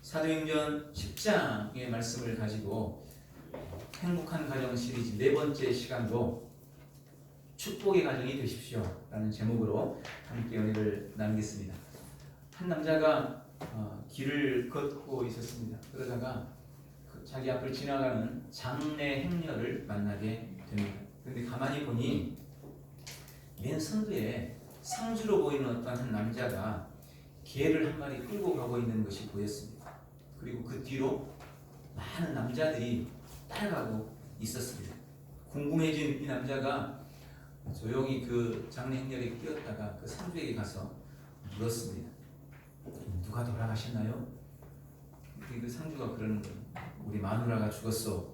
사도행전 10장의 말씀을 가지고 행복한 가정 시리즈 네 번째 시간도 축복의 가정이 되십시오 라는 제목으로 함께 연애를 나누겠습니다. 한 남자가 길을 걷고 있었습니다. 그러다가 자기 앞을 지나가는 장내 행녀를 만나게 됩니다. 그런데 가만히 보니 맨 선두에 상주로 보이는 어떤 한 남자가 개를 한 마리 끌고 가고 있는 것이 보였습니다. 그리고 그 뒤로 많은 남자들이 따라가고 있었습니다. 궁금해진 이 남자가 조용히 그 장례 행렬에 끼었다가 그 상주에게 가서 물었습니다. 누가 돌아가셨나요? 그 상주가 그러는 거예요. 우리 마누라가 죽었어.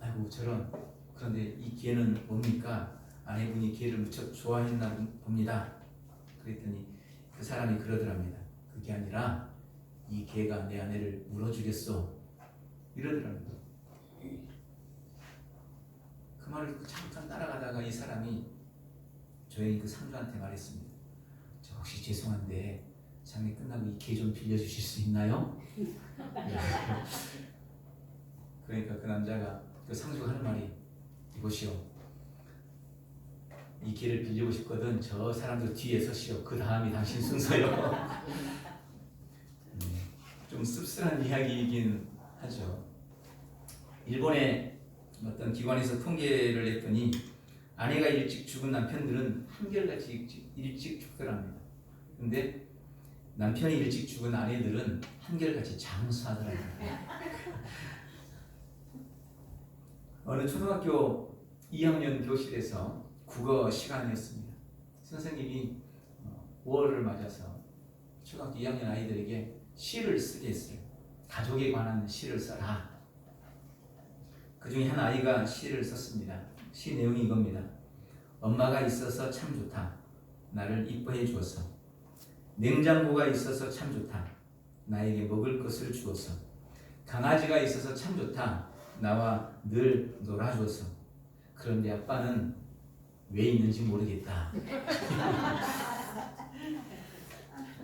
아이고 저런. 그런데 이 개는 뭡니까? 아내분이 개를 무척 좋아했나 봅니다. 그랬더니 그 사람이 그러더랍니다. 그게 아니라 이 개가 내 아내를 물어주겠어. 이러더랍니다. 그 말을 잠깐 따라가다가 이 사람이 조용히 그 상주한테 말했습니다. 저 혹시 죄송한데 장례 끝나고 이 개 좀 빌려주실 수 있나요? 그러니까 그 남자가 그 상주가 하는 말이 이보시오. 이 개를 빌리고 싶거든 저 사람들 뒤에 서시오. 그 다음이 당신 순서요. 좀 씁쓸한 이야기이긴 하죠. 일본의 어떤 기관에서 통계를 냈더니 아내가 일찍 죽은 남편들은 한결같이 일찍 죽더랍니다. 근데 남편이 일찍 죽은 아내들은 한결같이 장수하더랍니다. 어느 초등학교 2학년 교실에서 국어 시간이었습니다. 선생님이 5월을 맞아서 초등학교 2학년 아이들에게 시를 쓰게 했어요. 가족에 관한 시를 써라. 그 중에 한 아이가 시를 썼습니다. 시 내용이 이겁니다. 엄마가 있어서 참 좋다. 나를 이뻐해 주어서. 냉장고가 있어서 참 좋다. 나에게 먹을 것을 주어서. 강아지가 있어서 참 좋다. 나와 늘 놀아주어서. 그런데 아빠는 왜 있는지 모르겠다.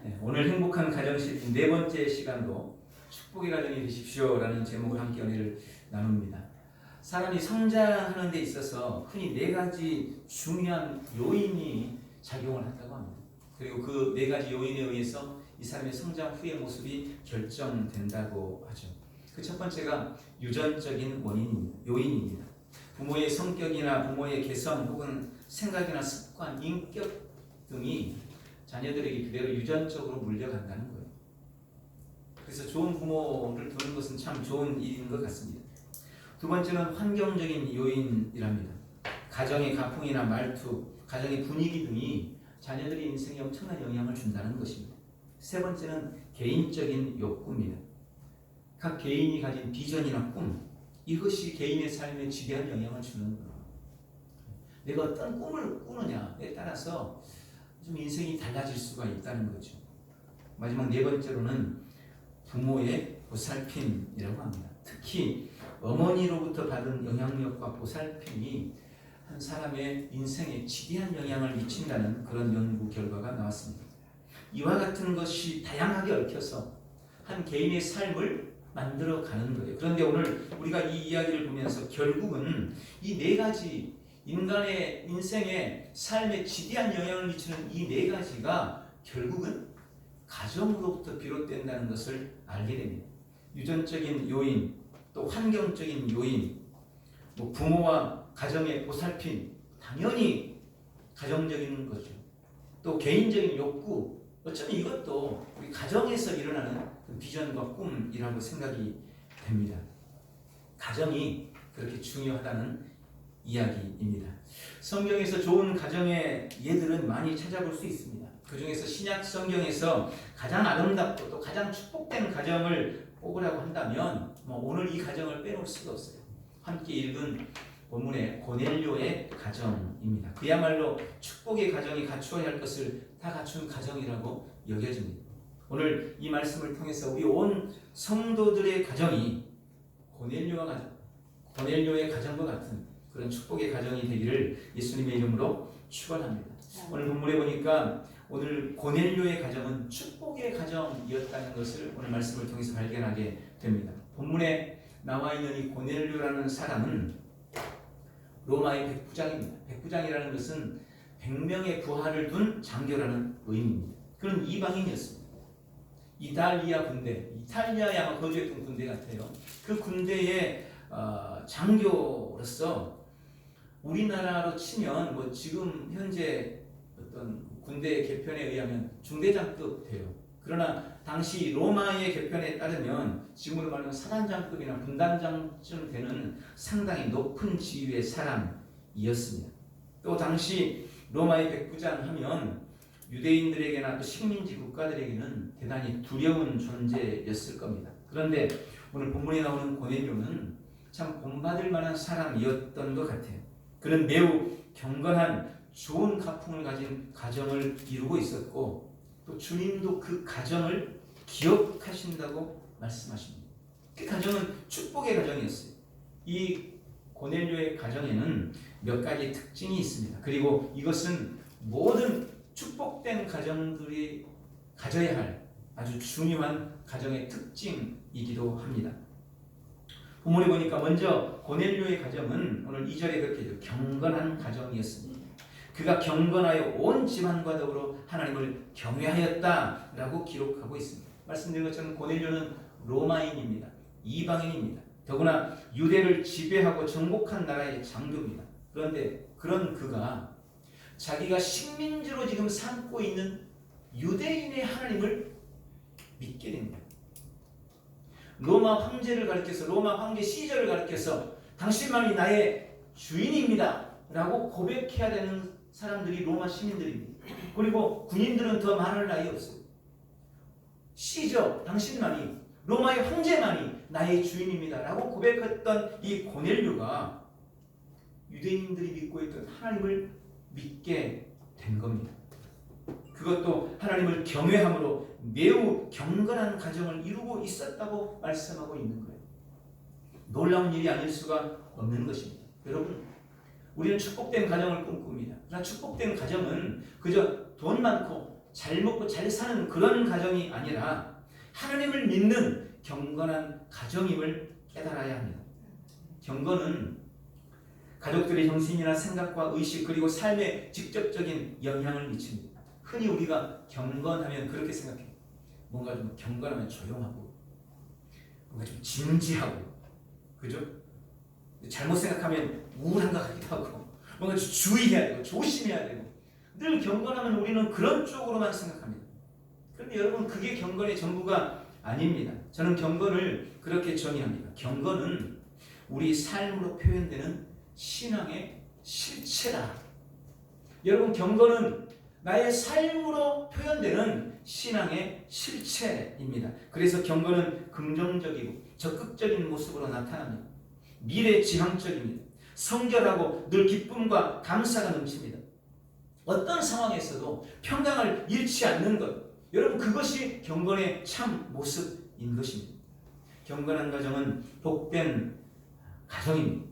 네, 오늘 행복한 가정 시리즈 네 번째 시간도 축복의 가정이 되십시오 라는 제목을 함께 연애를 나눕니다. 사람이 성장하는 데 있어서 흔히 네 가지 중요한 요인이 작용을 한다고 합니다. 그리고 그 네 가지 요인에 의해서 이 사람의 성장 후의 모습이 결정된다고 하죠. 그 첫 번째가 유전적인 요인입니다. 부모의 성격이나 부모의 개성 혹은 생각이나 습관, 인격 등이 자녀들에게 그대로 유전적으로 물려간다는 거예요. 그래서 좋은 부모를 두는 것은 참 좋은 일인 것 같습니다. 두 번째는 환경적인 요인이랍니다. 가정의 가풍이나 말투, 가정의 분위기 등이 자녀들의 인생에 엄청난 영향을 준다는 것입니다. 세 번째는 개인적인 욕구입니다. 각 개인이 가진 비전이나 꿈, 이것이 개인의 삶에 지대한 영향을 주는 거예요. 내가 어떤 꿈을 꾸느냐에 따라서 좀 인생이 달라질 수가 있다는 거죠. 마지막 네 번째로는 부모의 보살핌이라고 합니다. 특히 어머니로부터 받은 영향력과 보살핌이 한 사람의 인생에 지대한 영향을 미친다는 그런 연구 결과가 나왔습니다. 이와 같은 것이 다양하게 얽혀서 한 개인의 삶을 만들어가는 거예요. 그런데 오늘 우리가 이 이야기를 보면서 결국은 이 네 가지 인간의 인생에 삶에 지대한 영향을 미치는 이 네 가지가 결국은 가정으로부터 비롯된다는 것을 알게 됩니다. 유전적인 요인, 또 환경적인 요인, 부모와 가정의 보살핌, 당연히 가정적인 거죠. 또 개인적인 욕구, 어쩌면 이것도 우리 가정에서 일어나는 그 비전과 꿈이라고 생각이 됩니다. 가정이 그렇게 중요하다는 이야기입니다. 성경에서 좋은 가정의 예들은 많이 찾아볼 수 있습니다. 그 중에서 신약 성경에서 가장 아름답고 또 가장 축복된 가정을 뽑으라고 한다면 오늘 이 가정을 빼놓을 수가 없어요. 함께 읽은 본문의 고넬료의 가정입니다. 그야말로 축복의 가정이 갖추어야 할 것을 다 갖춘 가정이라고 여겨집니다. 오늘 이 말씀을 통해서 우리 온 성도들의 가정이 고넬료의 가정과 같은 그런 축복의 가정이 되기를 예수님의 이름으로 축원합니다. 오늘 본문에 보니까 오늘 고넬료의 가정은 축복의 가정이었다는 것을 오늘 말씀을 통해서 발견하게 됩니다. 본문에 나와 있는 이 고넬료라는 사람은 로마의 백부장입니다. 백부장이라는 것은 100명의 부하를 둔 장교라는 의미입니다. 그런 이방인이었습니다. 이탈리아 군대, 이탈리아에 아마 거주했던 군대 같아요. 그 군대의 장교로서 우리나라로 치면 뭐 지금 현재 어떤 군대 개편에 의하면 중대장급 돼요. 그러나 당시 로마의 개편에 따르면 지금으로 말하면 사단장급이나 분단장쯤 되는 상당히 높은 지위의 사람이었습니다. 또 당시 로마의 백부장 하면 유대인들에게나 또 식민지 국가들에게는 대단히 두려운 존재였을 겁니다. 그런데 오늘 본문에 나오는 고넬료는 참 본받을 만한 사람이었던 것 같아요. 그는 매우 경건한 좋은 가풍을 가진 가정을 이루고 있었고 또 주님도 그 가정을 기억하신다고 말씀하십니다. 그 가정은 축복의 가정이었어요. 이 고넬료의 가정에는 몇 가지 특징이 있습니다. 그리고 이것은 모든 축복된 가정들이 가져야 할 아주 중요한 가정의 특징이기도 합니다. 본문에 보니까 먼저 고넬료의 가정은 오늘 2절에 그렇게 해요. 경건한 가정이었습니다. 그가 경건하여 온 집안과 더불어 하나님을 경외하였다라고 기록하고 있습니다. 말씀드린 것처럼 고넬료는 로마인입니다. 이방인입니다. 더구나 유대를 지배하고 정복한 나라의 장교입니다. 그런데 그런 그가 자기가 식민지로 지금 삼고 있는 유대인의 하나님을 믿게 됩니다. 로마 황제를 가리켜서 로마 황제 시저를 가리켜서 당신만이 나의 주인입니다 라고 고백해야 되는 사람들이 로마 시민들입니다. 그리고 군인들은 더 말할 나위 없어요. 시저 당신만이 로마의 황제만이 나의 주인입니다 라고 고백했던 이 고넬료가 유대인들이 믿고 있던 하나님을 믿게 된 겁니다. 그것도 하나님을 경외함으로 매우 경건한 가정을 이루고 있었다고 말씀하고 있는 거예요. 놀라운 일이 아닐 수가 없는 것입니다. 여러분, 우리는 축복된 가정을 꿈꿉니다. 그러나 축복된 가정은 그저 돈 많고 잘 먹고 잘 사는 그런 가정이 아니라 하나님을 믿는 경건한 가정임을 깨달아야 합니다. 경건은 가족들의 정신이나 생각과 의식 그리고 삶에 직접적인 영향을 미칩니다. 흔히 우리가 경건하면 그렇게 생각해요. 뭔가 좀 경건하면 조용하고 뭔가 좀 진지하고 그죠? 잘못 생각하면 우울한 것 같기도 하고 뭔가 좀 주의해야 되고 조심해야 되고 늘 경건하면 우리는 그런 쪽으로만 생각합니다. 그런데 여러분 그게 경건의 전부가 아닙니다. 저는 경건을 그렇게 정의합니다. 경건은 우리 삶으로 표현되는 신앙의 실체다. 여러분 경건은 나의 삶으로 표현되는 신앙의 실체입니다. 그래서 경건은 긍정적이고 적극적인 모습으로 나타납니다. 미래지향적입니다. 성결하고 늘 기쁨과 감사가 넘칩니다. 어떤 상황에서도 평강을 잃지 않는 것, 여러분 그것이 경건의 참 모습인 것입니다. 경건한 가정은 복된 가정입니다.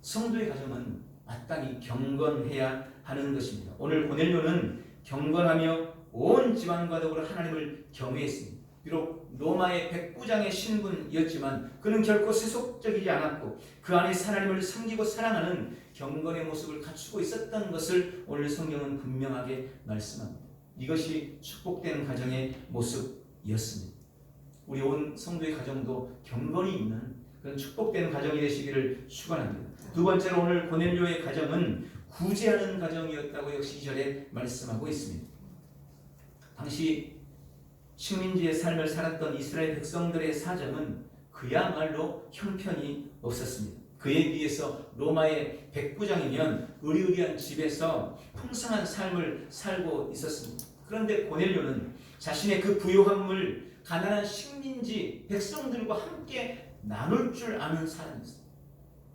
성도의 가정은 마땅히 경건해야 하는 것입니다. 오늘 고넬료는 경건하며 온 집안과 더불어 하나님을 경외했습니다. 비록 로마의 백부장의 신분이었지만 그는 결코 세속적이지 않았고 그 안에 하나님을 섬기고 사랑하는 경건의 모습을 갖추고 있었던 것을 오늘 성경은 분명하게 말씀합니다. 이것이 축복된 가정의 모습이었습니다. 우리 온 성도의 가정도 경건이 있는 그런 축복된 가정이 되시기를 축원합니다. 두 번째로 오늘 고넬료의 가정은 구제하는 가정이었다고 역시 2절에 말씀하고 있습니다. 당시 식민지의 삶을 살았던 이스라엘 백성들의 사정은 그야말로 형편이 없었습니다. 그에 비해서 로마의 백부장이면 의리의리한 집에서 풍성한 삶을 살고 있었습니다. 그런데 고넬료는 자신의 그 부요함을 가난한 식민지 백성들과 함께 나눌 줄 아는 사람이었습니다.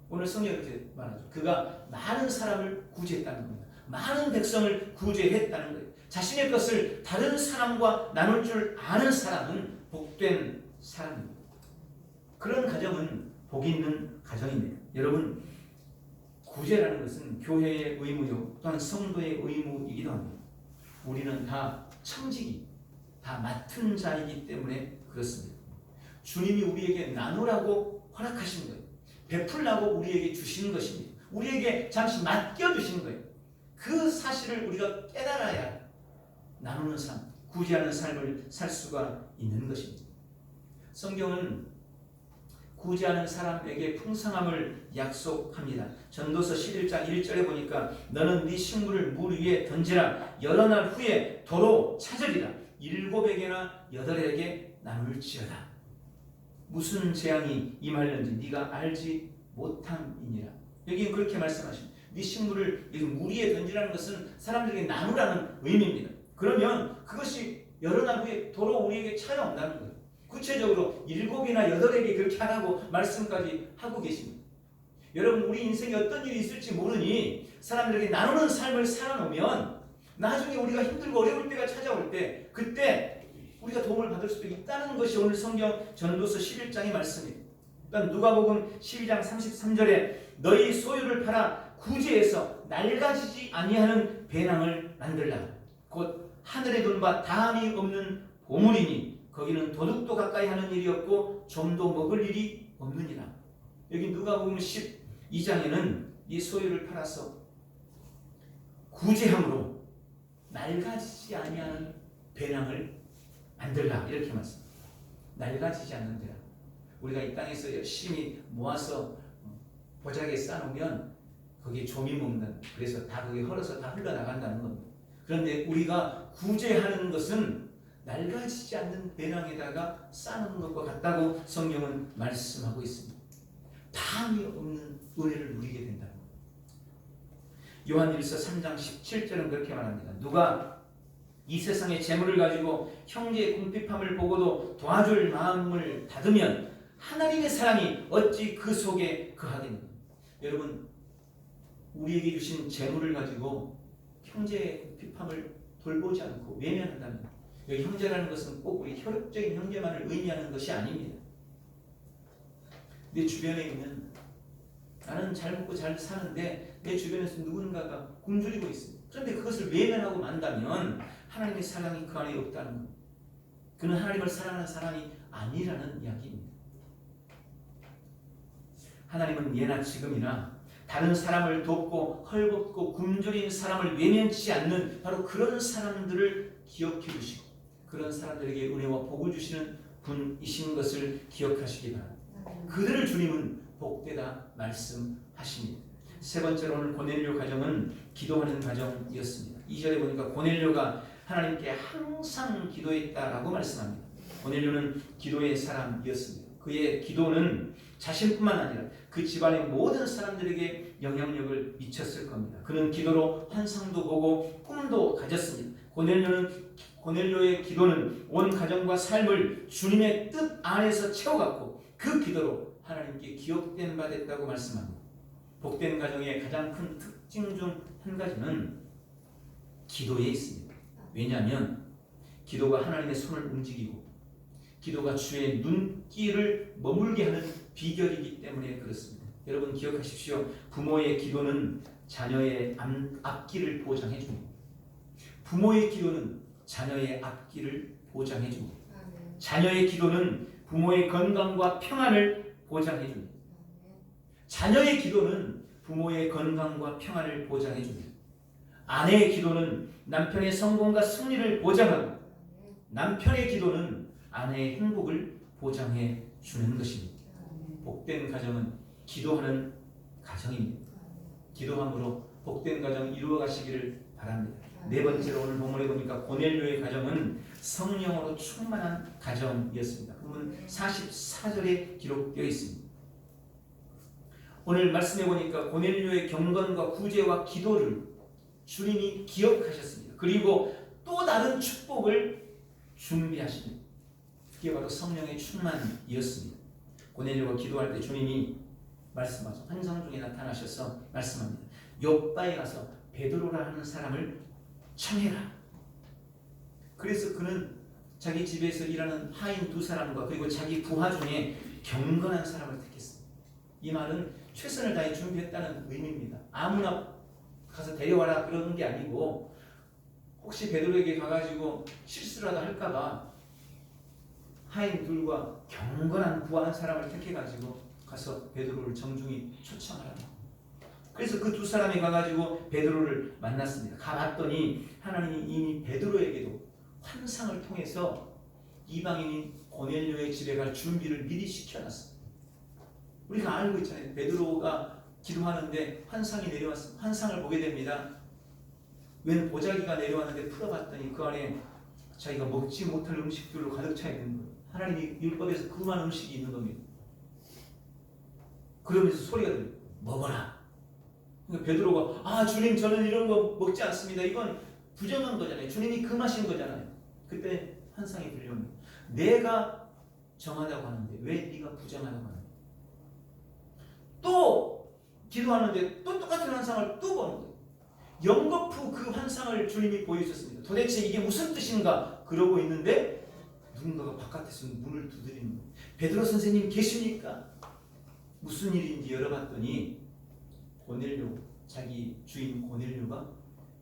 오늘 성경이 이렇게 말하죠. 그가 많은 사람을 구제했다는 겁니다. 많은 백성을 구제했다는 거예요. 자신의 것을 다른 사람과 나눌 줄 아는 사람은 복된 사람입니다. 그런 가정은 복 있는 가정입니다. 여러분, 구제라는 것은 교회의 의무요 또한 성도의 의무이기도 합니다. 우리는 다 청지기, 다 맡은 자이기 때문에 그렇습니다. 주님이 우리에게 나누라고 허락하신 거예요. 베풀라고 우리에게 주시는 것입니다. 우리에게 잠시 맡겨주신 거예요. 그 사실을 우리가 깨달아야 나누는 삶, 구제하는 삶을 살 수가 있는 것입니다. 성경은 구제하는 사람에게 풍성함을 약속합니다. 전도서 11장 1절에 보니까 너는 네 식물을 물 위에 던지라. 여러 날 후에 도로 찾으리라. 7에게나 8에게 나눌지어다. 무슨 재앙이 임하려는지 네가 알지 못함이니라. 여기 그렇게 말씀하십니다. 네 식물을 물 위에 던지라는 것은 사람들에게 나누라는 의미입니다. 그러면 그것이 여러 날 후에 도로 우리에게 찾아온다는 거예요. 구체적으로 7이나 8에게 그렇게 하라고 말씀까지 하고 계십니다. 여러분, 우리 인생에 어떤 일이 있을지 모르니 사람들에게 나누는 삶을 살아놓으면 나중에 우리가 힘들고 어려울 때가 찾아올 때 그때 우리가 도움을 받을 수도 있다는 것이 오늘 성경 전도서 11장의 말씀입니다. 그러니까 누가복음 12장 33절에 너희 소유를 팔아 구제해서 낡아지지 아니하는 배낭을 만들라. 곧 하늘의 돈과 다함이 없는 보물이니 거기는 도둑도 가까이 하는 일이 없고 좀도 먹을 일이 없느니라. 여기 누가복음 12장에는 이 소유를 팔아서 구제함으로 낡아지지 아니하는 배낭을 만들라 이렇게 말씀합니다. 낡아지지 않는 배낭. 우리가 이 땅에서 열심히 모아서 보자기에 쌓아놓으면 거기에 좀이 먹는, 그래서 다 거기에 흘러서 다 흘러나간다는 겁니다. 그런데 우리가 구제하는 것은 낡아지지 않는 배낭에다가 쌓는 것과 같다고 성경은 말씀하고 있습니다. 다함이 없는 은혜를 누리게 된다는 겁니다. 요한일서 3장 17절은 그렇게 말합니다. 누가 이 세상의 재물을 가지고 형제의 궁핍함을 보고도 도와줄 마음을 닫으면 하나님의 사랑이 어찌 그 속에 거하겠느냐. 여러분, 우리에게 주신 재물을 가지고 형제의 궁핍함을 돌보지 않고 외면한다면, 여기 형제라는 것은 꼭 우리 혈육적인 형제만을 의미하는 것이 아닙니다. 내 주변에 있는, 나는 잘 먹고 잘 사는데 내 주변에서 누군가가 굶주리고 있습니다. 그런데 그것을 외면하고 만다면 하나님의 사랑이 그 안에 없다는 것. 그는 하나님을 사랑하는 사람이 아니라는 이야기입니다. 하나님은 예나 지금이나 다른 사람을 돕고 헐벗고 굶주린 사람을 외면치 않는 바로 그런 사람들을 기억해 주시고 그런 사람들에게 은혜와 복을 주시는 분이신 것을 기억하시기 바랍니다. 그들을 주님은 복되다 말씀하십니다. 세 번째로 오늘 고넬료 가정은 기도하는 가정이었습니다. 2절에 보니까 고넬료가 하나님께 항상 기도했다라고 말씀합니다. 고넬료는 기도의 사람이었습니다. 그의 기도는 자신뿐만 아니라 그 집안의 모든 사람들에게 영향력을 미쳤을 겁니다. 그는 기도로 환상도 보고 꿈도 가졌습니다. 고넬료의 기도는 온 가정과 삶을 주님의 뜻 안에서 채워갔고 그 기도로 하나님께 기억된 바 됐다고 말씀합니다. 복된 가정의 가장 큰 특징 중 한 가지는 기도에 있습니다. 왜냐하면 기도가 하나님의 손을 움직이고 기도가 주의 눈길을 머물게 하는 비결이기 때문에 그렇습니다. 여러분 기억하십시오. 부모의 기도는 자녀의 앞길을 보장해 줍니다. 부모의 기도는 자녀의 앞길을 보장해 줍니다. 자녀의 기도는 부모의 건강과 평안을 보장해 줍니다. 자녀의 기도는 부모의 건강과 평안을 보장해 줍니다. 아내의 기도는 남편의 성공과 승리를 보장하고 남편의 기도는 아내의 행복을 보장해 주는 것입니다. 복된 가정은 기도하는 가정입니다. 기도함으로 복된 가정 이루어 가시기를 바랍니다. 네 번째로 오늘 본문에 보니까 고넬료의 가정은 성령으로 충만한 가정이었습니다. 그러면 44절에 기록되어 있습니다. 오늘 말씀해 보니까 고넬료의 경건과 구제와 기도를 주님이 기억하셨습니다. 그리고 또 다른 축복을 준비하십니다. 그게 바로 성령의 충만이었습니다. 고넬료가 기도할 때 주님이 말씀하셔서 환상 중에 나타나셔서 말씀합니다. 욥바에 가서 베드로라 하는 사람을 청해라. 그래서 그는 자기 집에서 일하는 하인 2사람과 그리고 자기 부하 중에 경건한 사람을 택했습니다. 이 말은 최선을 다해 준비했다는 의미입니다. 아무나 가서 데려와라 그러는 게 아니고 혹시 베드로에게 가가지고 실수라도 할까봐 하인 둘과 경건한 부한 사람을 택해가지고 가서 베드로를 정중히 초청하라고. 그래서 그 두 사람이 가가지고 베드로를 만났습니다. 가봤더니 하나님이 이미 베드로에게도 환상을 통해서 이방인인 고넬료의 집에 갈 준비를 미리 시켜놨습니다. 우리가 알고 있잖아요. 베드로가 기도하는데 환상이 내려왔습니다. 환상을 보게 됩니다. 웬 보자기가 내려왔는데 풀어봤더니 그 안에 자기가 먹지 못할 음식들로 가득 차 있는 거예요. 하나님이 율법에서 그만 음식이 있는 겁니다. 그러면서 소리가 들려요. 먹어라. 그러니까 베드로가 주님 저는 이런 거 먹지 않습니다. 이건 부정한 거잖아요. 주님이 금하신 거잖아요. 그때 환상이 들려옵니다. 내가 정하다고 하는데 왜 네가 부정하다고 하는데. 또 기도하는데 또 똑같은 환상을 또 보는 거예요. 연거푸 그 환상을 주님이 보여주셨습니다. 도대체 이게 무슨 뜻인가 그러고 있는데 누군가가 바깥에서 문을 두드리는 거예요. 베드로 선생님 계십니까? 무슨 일인지 열어봤더니 고넬료, 자기 주인 고넬료가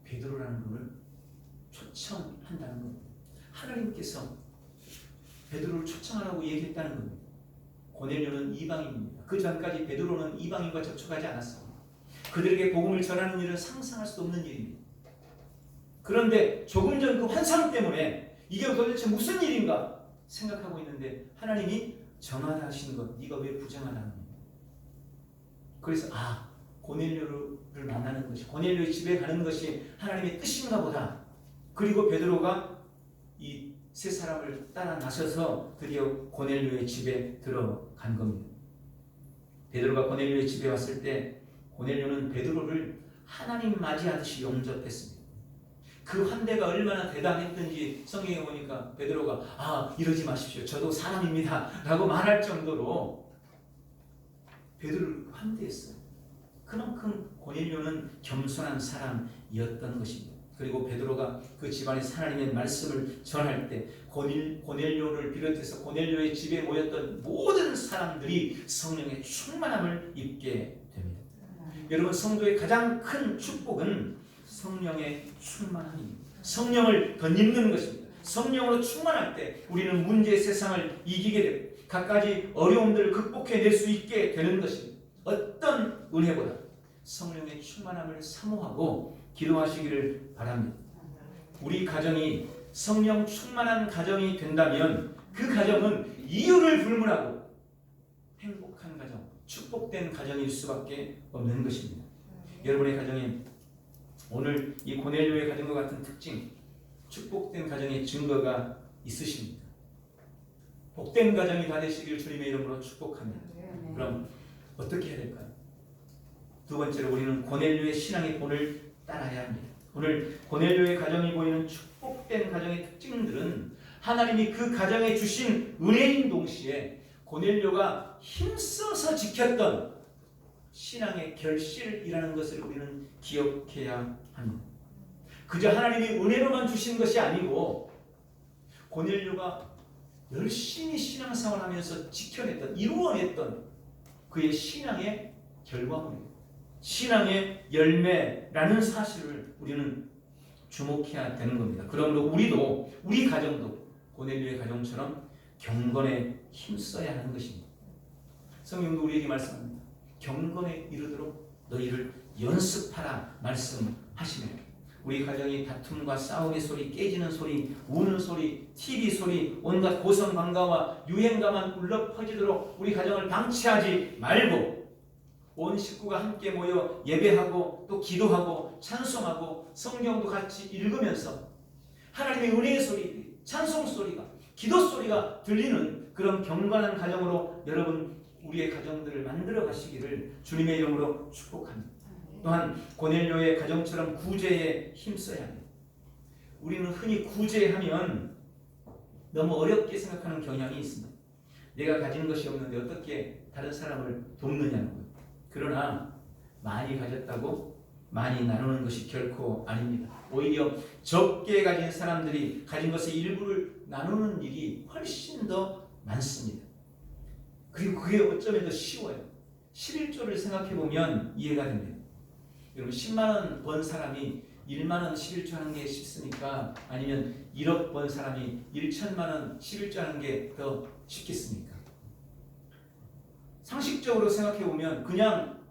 베드로라는 분을 초청한다는 겁니다. 하나님께서 베드로를 초청하라고 얘기했다는 겁니다. 고넬료는 이방인입니다. 그 전까지 베드로는 이방인과 접촉하지 않았습니다. 그들에게 복음을 전하는 일은 상상할 수 없는 일입니다. 그런데 조금 전 그 환상 때문에 이게 도대체 무슨 일인가 생각하고 있는데 하나님이 정하라 하신 것, 네가 왜 부정하라는 거야. 그래서 고넬료를 만나는 것이, 고넬료의 집에 가는 것이 하나님의 뜻인가 보다. 그리고 베드로가 이 세 사람을 따라 나서서 드디어 고넬료의 집에 들어간 겁니다. 베드로가 고넬료의 집에 왔을 때 고넬료는 베드로를 하나님 맞이하듯이 용접했습니다. 그 환대가 얼마나 대단했던지 성경에 보니까 베드로가 이러지 마십시오. 저도 사람입니다. 라고 말할 정도로 베드로를 환대했어요. 그만큼 고넬료는 겸손한 사람이었던 것입니다. 그리고 베드로가 그 집안에 하나님의 말씀을 전할 때 고넬료를 비롯해서 고넬료의 집에 모였던 모든 사람들이 성령의 충만함을 입게 됩니다. 여러분, 성도의 가장 큰 축복은 성령의 충만함입니다. 성령을 덧입는 것입니다. 성령으로 충만할 때 우리는 문제의 세상을 이기게 되고 갖가지 어려움들을 극복해낼 수 있게 되는 것입니다. 어떤 은혜보다 성령의 충만함을 사모하고 기도하시기를 바랍니다. 우리 가정이 성령 충만한 가정이 된다면 그 가정은 이유를 불문하고 행복한 가정, 축복된 가정일 수밖에 없는 것입니다. 여러분의 가정에 오늘 이 고넬료의 가정과 같은 특징, 축복된 가정의 증거가 있으십니까? 복된 가정이 다 되시길 주님의 이름으로 축복합니다. 그럼 어떻게 해야 될까요? 두 번째로 우리는 고넬료의 신앙의 본을 따라야 합니다. 오늘 고넬료의 가정이 보이는 축복된 가정의 특징들은 하나님이 그 가정에 주신 은혜인 동시에 고넬료가 힘써서 지켰던 신앙의 결실이라는 것을 우리는 기억해야 합니다. 그저 하나님이 은혜로만 주신 것이 아니고 고넬료가 열심히 신앙생활을 하면서 지켜냈던, 이루어냈던 그의 신앙의 결과물입니다. 신앙의 열매라는 사실을 우리는 주목해야 되는 겁니다. 그러므로 우리도, 우리 가정도 고넬료의 가정처럼 경건에 힘써야 하는 것입니다. 성경도 우리에게 말씀합니다. 경건에 이르도록 너희를 연습하라 말씀하시며, 우리 가정이 다툼과 싸움의 소리, 깨지는 소리, 우는 소리, TV 소리, 온갖 고성방가와 유행가만 울려 퍼지도록 우리 가정을 방치하지 말고 온 식구가 함께 모여 예배하고 또 기도하고 찬송하고 성경도 같이 읽으면서 하나님의 은혜의 소리, 찬송 소리가, 기도 소리가 들리는 그런 경건한 가정으로 여러분 우리의 가정들을 만들어 가시기를 주님의 이름으로 축복합니다. 또한 고넬료의 가정처럼 구제에 힘써야 합니다. 우리는 흔히 구제하면 너무 어렵게 생각하는 경향이 있습니다. 내가 가진 것이 없는데 어떻게 다른 사람을 돕느냐는 거예요. 그러나 많이 가졌다고 많이 나누는 것이 결코 아닙니다. 오히려 적게 가진 사람들이 가진 것의 일부를 나누는 일이 훨씬 더 많습니다. 그리고 그게 어쩌면 더 쉬워요. 11조를 생각해 보면 이해가 됩니다. 여러분 10만 원 번 사람이 1만 원 11조 하는 게 쉽습니까? 아니면 1억 번 사람이 1천만 원 11조 하는 게 더 쉽겠습니까? 상식적으로 생각해 보면 그냥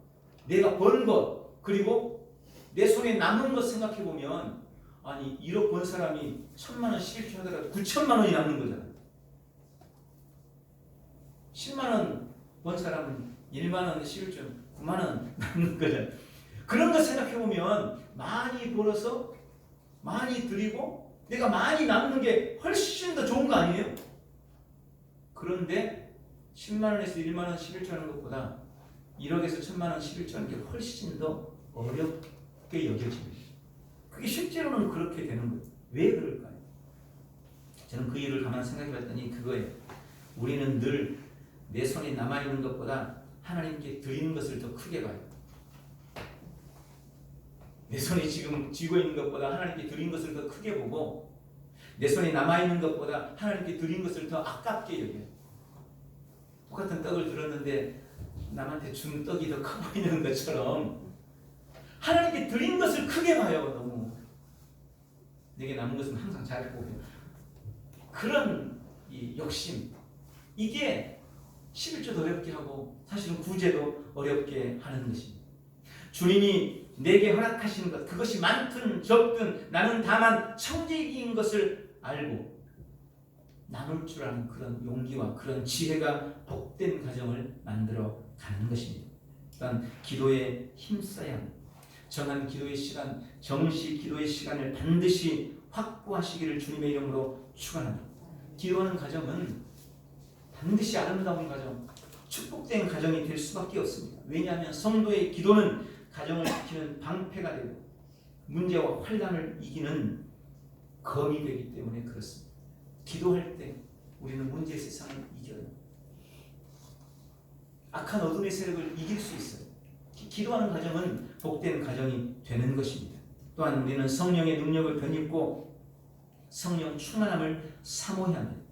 내가 번 것 그리고 내 손에 남은 것 생각해 보면 아니 1억 번 사람이 1천만 원 11조 하더라도 9천만 원이 남는 거잖아요. 10만 원 번 사람은 1만 원 11조 9만 원 남는 거잖아요. 그런 거 생각해 보면 많이 벌어서 많이 드리고 내가 많이 남는 게 훨씬 더 좋은 거 아니에요? 그런데 10만 원에서 1만 원 11조 하는 것보다 1억에서 1000만 원 11조 하는 게 훨씬 더 어렵게 여겨집니다. 그게 실제로는 그렇게 되는 거예요. 왜 그럴까요? 저는 그 이유를 가만 생각해 봤더니 그거예요. 우리는 늘 내 손에 남아있는 것보다 하나님께 드리는 것을 더 크게 봐요. 내 손에 지금 쥐고 있는 것보다 하나님께 드린 것을 더 크게 보고 내 손에 남아있는 것보다 하나님께 드린 것을 더 아깝게 여겨요. 똑같은 떡을 들었는데 남한테 준 떡이 더 커 보이는 것처럼 하나님께 드린 것을 크게 봐요. 너무 내게 남은 것은 항상 잘 보고요. 그런 이 욕심 이게 11조도 어렵게 하고 사실은 구제도 어렵게 하는 것입니다. 주님이 내게 허락하시는 것 그것이 많든 적든 나는 다만 청지기인 것을 알고 나눌 줄 아는 그런 용기와 그런 지혜가 복된 가정을 만들어 가는 것입니다. 일단 기도에 힘써야 합니다. 정한 기도의 시간, 정시 기도의 시간을 반드시 확보하시기를 주님의 이름으로 축원합니다. 기도하는 가정은 반드시 아름다운 가정, 축복된 가정이 될 수밖에 없습니다. 왜냐하면 성도의 기도는 가정을 지키는 방패가 되고 문제와 환난을 이기는 검이 되기 때문에 그렇습니다. 기도할 때 우리는 문제의 세상을 이겨요. 악한 어둠의 세력을 이길 수 있어요. 기도하는 가정은 복된 가정이 되는 것입니다. 또한 우리는 성령의 능력을 덧입고 성령 충만함을 사모해야 합니다.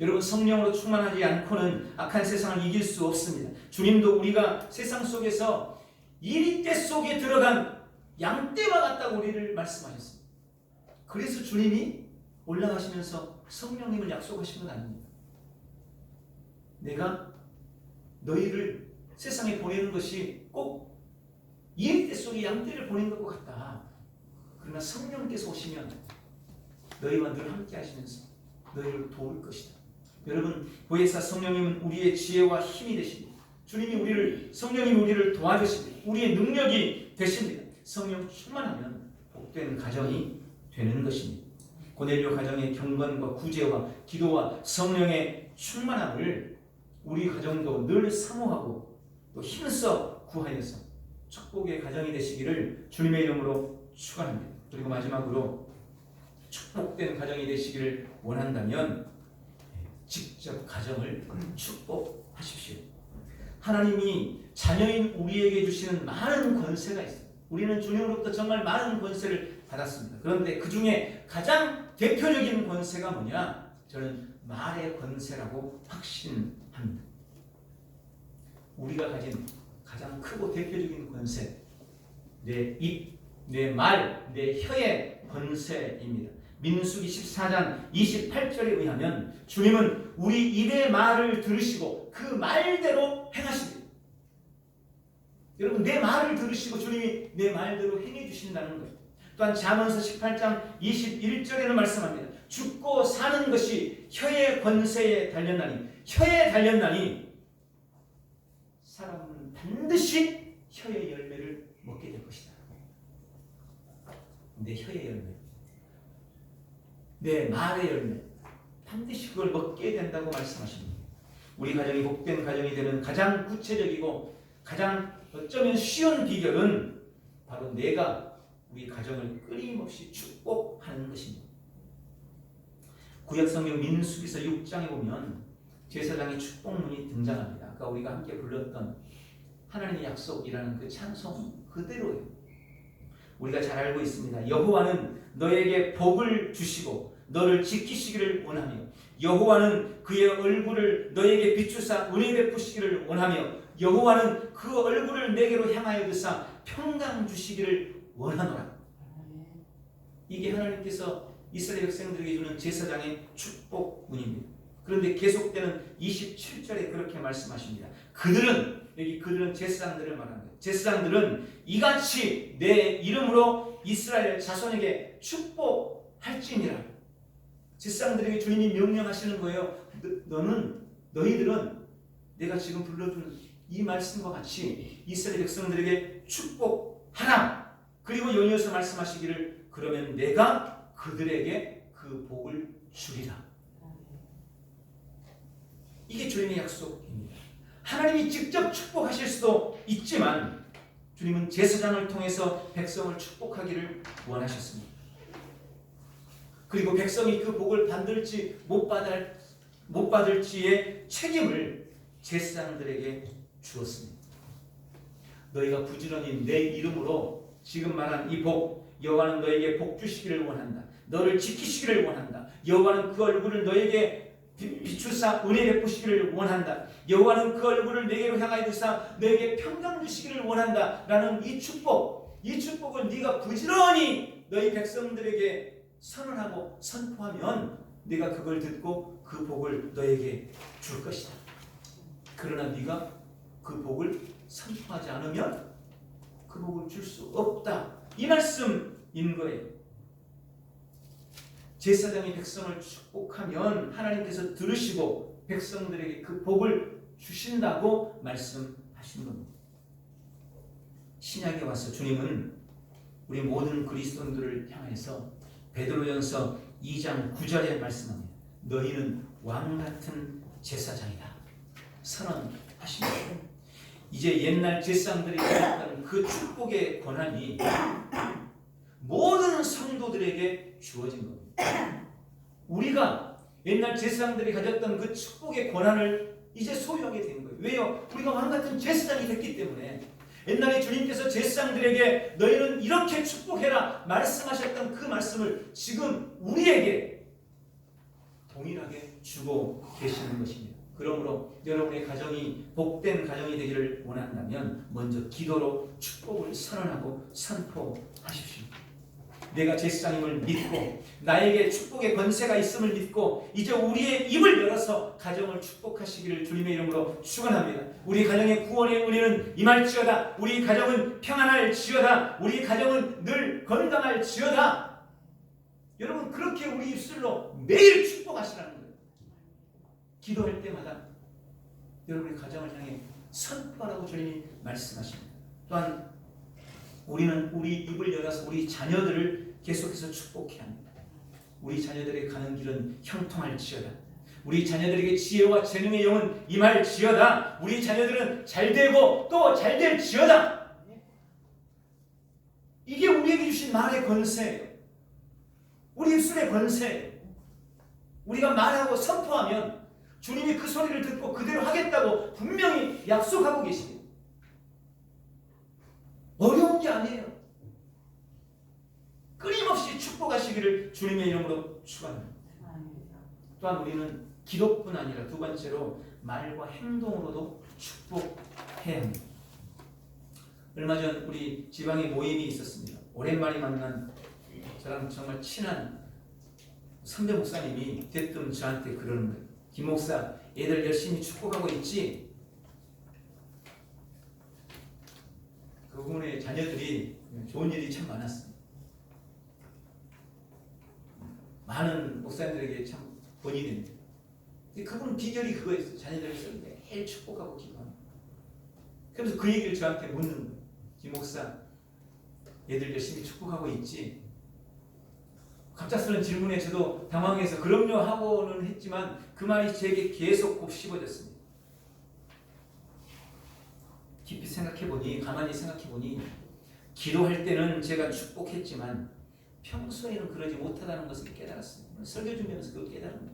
여러분 성령으로 충만하지 않고는 악한 세상을 이길 수 없습니다. 주님도 우리가 세상 속에서 이리떼 속에 들어간 양떼와 같다고 우리를 말씀하셨습니다. 그래서 주님이 올라가시면서 성령님을 약속하신 건 아닙니다. 내가 너희를 세상에 보내는 것이 꼭 이리떼 속에 양떼를 보낸 것과 같다. 그러나 성령께서 오시면 너희와 늘 함께 하시면서 너희를 도울 것이다. 여러분 보혜사 성령님은 우리의 지혜와 힘이 되십니다. 성령님이 우리를 도와주십니다. 우리의 능력이 되십니다. 성령 충만하면 복된 가정이 되는 것입니다. 고넬료 가정의 경건과 구제와 기도와 성령의 충만함을 우리 가정도 늘 사모하고 또 힘써 구하여서 축복의 가정이 되시기를 주님의 이름으로 축원합니다. 그리고 마지막으로 축복된 가정이 되시기를 원한다면 직접 가정을 축복하십시오. 하나님이 자녀인 우리에게 주시는 많은 권세가 있어요. 우리는 주님으로부터 정말 많은 권세를 받았습니다. 그런데 그 중에 가장 대표적인 권세가 뭐냐? 저는 말의 권세라고 확신합니다. 우리가 가진 가장 크고 대표적인 권세, 내 입, 내 말, 내 혀의 권세입니다. 민수기 14장 28절에 의하면 주님은 우리 입의 말을 들으시고 그 말대로 행하십니다. 여러분 내 말을 들으시고 주님이 내 말대로 행해 주신다는 거예요. 또한 잠언서 18장 21절에는 말씀합니다. 죽고 사는 것이 혀의 권세에 달렸나니 혀에 달렸나니 사람은 반드시 혀의 열매를 먹게 될 것이다. 내 혀의 열매, 내 말의 열매 반드시 그걸 먹게 된다고 말씀하십니다. 우리 가정이 복된 가정이 되는 가장 구체적이고 가장 어쩌면 쉬운 비결은 바로 내가 우리 가정을 끊임없이 축복하는 것입니다. 구약성경 민수기서 6장에 보면 제사장의 축복문이 등장합니다. 아까 우리가 함께 불렀던 하나님의 약속이라는 그 찬송 그대로예요. 우리가 잘 알고 있습니다. 여호와는 너에게 복을 주시고 너를 지키시기를 원하며 여호와는 그의 얼굴을 너에게 비추사 은혜 베푸시기를 원하며 여호와는 그 얼굴을 내게로 향하여 드사 평강 주시기를 원하노라. 이게 하나님께서 이스라엘 백성들에게 주는 제사장의 축복문입니다. 그런데 계속되는 27절에 그렇게 말씀하십니다. 그들은 제사장들을 말합니다. 제사장들은 이같이 내 이름으로 이스라엘 자손에게 축복할지니라. 제사장들에게 주님이 명령하시는 거예요. 너희들은 내가 지금 불러준 이 말씀과 같이 이스라엘 백성들에게 축복하라. 그리고 연이어서 말씀하시기를 그러면 내가 그들에게 그 복을 주리라. 이게 주님의 약속입니다. 하나님이 직접 축복하실 수도 있지만 주님은 제사장을 통해서 백성을 축복하기를 원하셨습니다. 그리고 백성이 그 복을 받을지 못 받을지의 책임을 제사장들에게 주었습니다. 너희가 부지런히 내 이름으로 지금 말한 이 복, 여호와는 너에게 복 주시기를 원한다. 너를 지키시기를 원한다. 여호와는 그 얼굴을 너에게 비추사 은혜 베푸시기를 원한다. 여호와는 그 얼굴을 내게로 향하여 두사 너에게 평강 주시기를 원한다. 라는 이 축복을 네가 부지런히 너희 백성들에게 선언하고 선포하면 네가 그걸 듣고 그 복을 너에게 줄 것이다. 그러나 네가 그 복을 선포하지 않으면 그 복을 줄 수 없다. 이 말씀인 거예요. 제사장이 백성을 축복하면 하나님께서 들으시고 백성들에게 그 복을 주신다고 말씀하시는 겁니다. 신약에 와서 주님은 우리 모든 그리스도인들을 향해서 베드로전서 2장 9절에 말씀합니다. 너희는 왕같은 제사장이다. 선언하십니다. 이제 옛날 제사장들이 가졌던 그 축복의 권한이 모든 성도들에게 주어진 겁니다. 우리가 옛날 제사장들이 가졌던 그 축복의 권한을 이제 소유하게 된 거예요. 왜요? 우리가 왕같은 제사장이 됐기 때문에. 옛날에 주님께서 제사장들에게 너희는 이렇게 축복해라 말씀하셨던 그 말씀을 지금 우리에게 동일하게 주고 계시는 것입니다. 그러므로 여러분의 가정이 복된 가정이 되기를 원한다면 먼저 기도로 축복을 선언하고 선포하십시오. 내가 제사장임을 믿고 나에게 축복의 권세가 있음을 믿고 이제 우리의 입을 열어서 가정을 축복하시기를 주님의 이름으로 축원합니다. 우리 가정의 구원의 은혜는 임할지어다. 우리 가정은 평안할지어다. 우리 가정은 늘 건강할지어다. 여러분 그렇게 우리 입술로 매일 축복하시라는 거예요. 기도할 때마다 여러분의 가정을 향해 선포하라고 주님이 말씀하십니다. 또한 우리는 우리 입을 열어서 우리 자녀들을 계속해서 축복해야 합니다. 우리 자녀들의 가는 길은 형통할지어다. 우리 자녀들에게 지혜와 재능의 영은 임할지어다. 우리 자녀들은 잘되고 또 잘될지어다. 이게 우리에게 주신 말의 권세예요. 우리 입술의 권세예요. 우리가 말하고 선포하면 주님이 그 소리를 듣고 그대로 하겠다고 분명히 약속하고 계십니다. 어려운 게 아니에요. 끊임없이 축복하시기를 주님의 이름으로 축원합니다. 또한 우리는 기도뿐 아니라 두 번째로 말과 행동으로도 축복해야 합니다. 얼마 전 우리 지방에 모임이 있었습니다. 오랜만에 만난 저랑 정말 친한 선배 목사님이 대뜸 저한테 그러는 거예요. 김 목사, 애들 열심히 축복하고 있지? 그분의 자녀들이 좋은 일이 참 많았습니다. 많은 목사님들에게 참 본이 됩니다. 그분 비결이 그거였어요. 자녀들을 매일 축복하고 기도합니다. 그래서 그 얘기를 저한테 묻는 거예요. 김 목사, 애들 열심히 축복하고 있지? 갑작스러운 질문에 저도 당황해서 그럼요 하고는 했지만 그 말이 제게 계속 곱씹어졌습니다. 깊이 생각해보니, 가만히 생각해보니 기도할 때는 제가 축복했지만 평소에는 그러지 못하다는 것을 깨달았습니다. 설교 준비하면서 그걸 깨달은 거예요.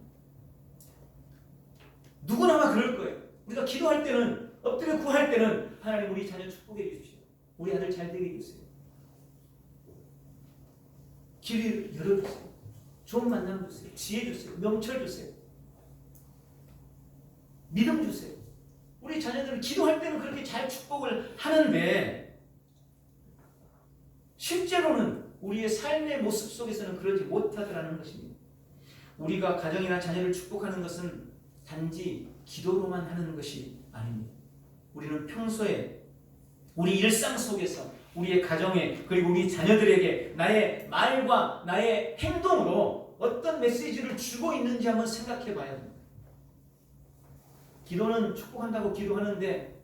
누구나 아마 그럴 거예요. 우리가 기도할 때는, 엎드려 구할 때는 하나님 우리 자녀 축복해 주십시오. 우리 아들 잘 되게 해주세요. 길을 열어주세요. 좋은 만남 주세요. 지혜 주세요. 명철 주세요. 믿음 주세요. 우리 자녀들은 기도할 때는 그렇게 잘 축복을 하는데 실제로는 우리의 삶의 모습 속에서는 그러지 못하더라는 것입니다. 우리가 가정이나 자녀를 축복하는 것은 단지 기도로만 하는 것이 아닙니다. 우리는 평소에 우리 일상 속에서 우리의 가정에 그리고 우리 자녀들에게 나의 말과 나의 행동으로 어떤 메시지를 주고 있는지 한번 생각해 봐야 됩니다. 기도는 축복한다고 기도하는데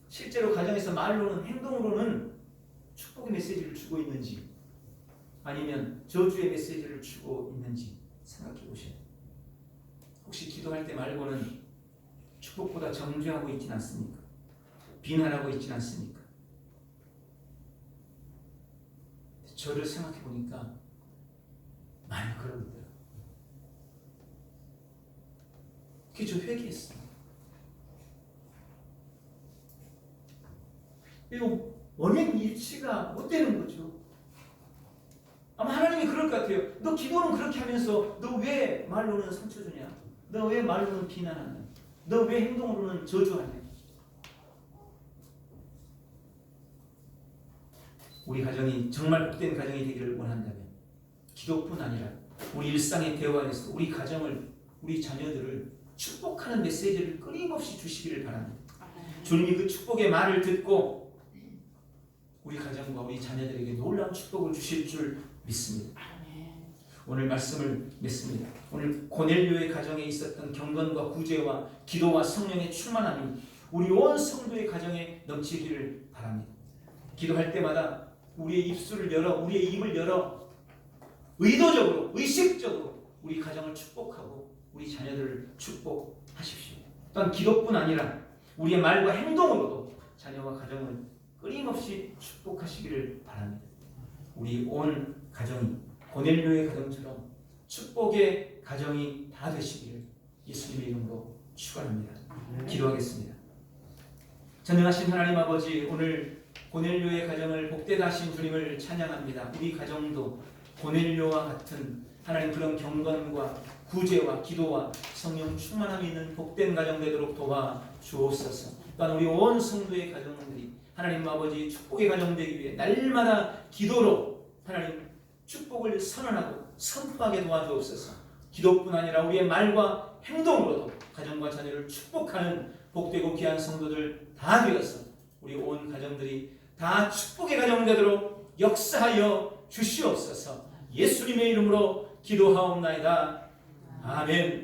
실제로 가정에서 말로는 행동으로는 축복의 메시지를 주고 있는지 아니면 저주의 메시지를 주고 있는지 생각해 보세요. 혹시 기도할 때 말고는 축복보다 정죄하고 있진 않습니까? 비난하고 있진 않습니까? 저를 생각해 보니까 많이 그러고 있더라고요. 그래서 저 회개했어요. 이거 원인 일치가 못 되는 거죠. 아마 하나님이 그럴 것 같아요. 너 기도는 그렇게 하면서 너 왜 말로는 상처 주냐? 너 왜 말로는 비난하냐? 너 왜 행동으로는 저주하냐? 우리 가정이 정말 복된 가정이 되기를 원한다면 기도뿐 아니라 우리 일상의 대화에서 우리 가정을, 우리 자녀들을 축복하는 메시지를 끊임없이 주시기를 바랍니다. 주님이 그 축복의 말을 듣고 우리 가정과 우리 자녀들에게 놀라운 축복을 주실 줄 믿습니다. 오늘 말씀을 맺습니다. 오늘 고넬료의 가정에 있었던 경건과 구제와 기도와 성령의 충만함이 우리 온 성도의 가정에 넘치기를 바랍니다. 기도할 때마다 우리의 입술을 열어, 우리의 입을 열어 의도적으로, 의식적으로 우리 가정을 축복하고 우리 자녀들을 축복하십시오. 또한 기도뿐 아니라 우리의 말과 행동으로도 자녀와 가정을 끊임없이 축복하시기를 바랍니다. 우리 온 가정이 고넬료의 가정처럼 축복의 가정이 다 되시기를 예수님의 이름으로 축원합니다. 기도하겠습니다. 전능하신 하나님 아버지, 오늘 고넬료의 가정을 복되다 하신 주님을 찬양합니다. 우리 가정도 고넬료와 같은 하나님 그런 경건과 구제와 기도와 성령 충만함이 있는 복된 가정 되도록 도와 주옵소서. 또한 우리 온 성도의 가정들이 하나님 아버지 축복의 가정 되기 위해 날마다 기도로 하나님 축복을 선언하고 선포하게 도와주옵소서. 기도뿐 아니라 우리의 말과 행동으로도 가정과 자녀를 축복하는 복되고 귀한 성도들 다 되어서 우리 온 가정들이 다 축복의 가정 되도록 역사하여 주시옵소서. 예수님의 이름으로 기도하옵나이다. 아멘.